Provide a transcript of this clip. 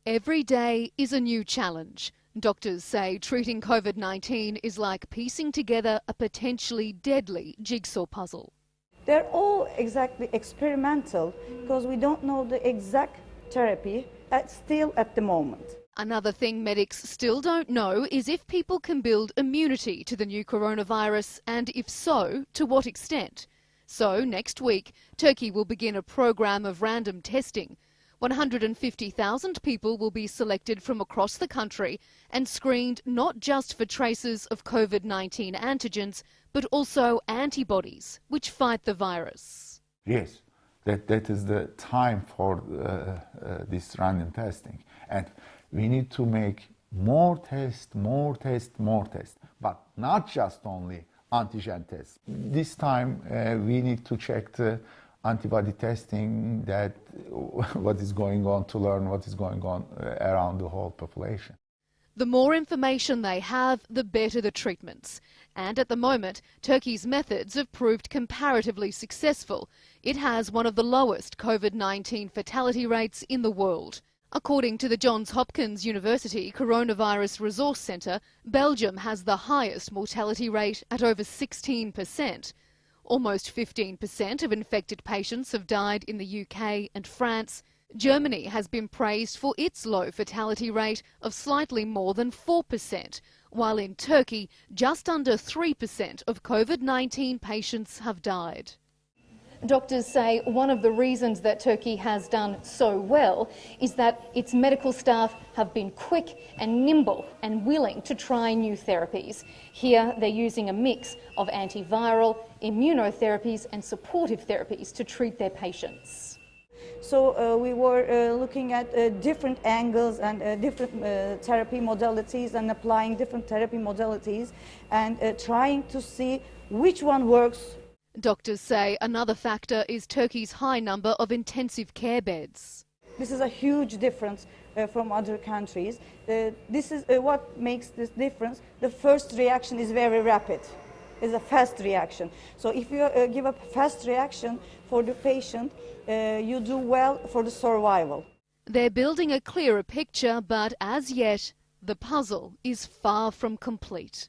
Every day is a new challenge. Doctors say treating COVID-19 is like piecing together a potentially deadly jigsaw puzzle. They're all exactly experimental because we don't know the exact therapy still at the moment. Another thing medics still don't know is if people can build immunity to the new coronavirus, and if so, to what extent. So next week, Turkey will begin a program of random testing. 150,000 people will be selected from across the country and screened not just for traces of COVID-19 antigens, but also antibodies, which fight the virus. Yes, that is the time for this random testing. And we need to make more tests, but not just only antigen tests. This time we need to check the antibody testing, that what is going on, to learn what is going on around the whole population. The more information they have, the better the treatments. And at the moment, Turkey's methods have proved comparatively successful. It has one of the lowest COVID-19 fatality rates in the world. According to the Johns Hopkins University Coronavirus Resource Centre, Belgium has the highest mortality rate at over 16%. Almost 15% of infected patients have died in the UK and France. Germany has been praised for its low fatality rate of slightly more than 4%, while in Turkey, just under 3% of COVID-19 patients have died. Doctors say one of the reasons that Turkey has done so well is that its medical staff have been quick and nimble and willing to try new therapies. Here they're using a mix of antiviral, immunotherapies and supportive therapies to treat their patients. So we were looking at different angles and different therapy modalities and applying different therapy modalities and trying to see which one works. Doctors say another factor is Turkey's high number of intensive care beds. This is a huge difference from other countries. This is what makes this difference. The first reaction is very rapid. It's a fast reaction. So if you give a fast reaction for the patient, you do well for the survival. They're building a clearer picture, but as yet, the puzzle is far from complete.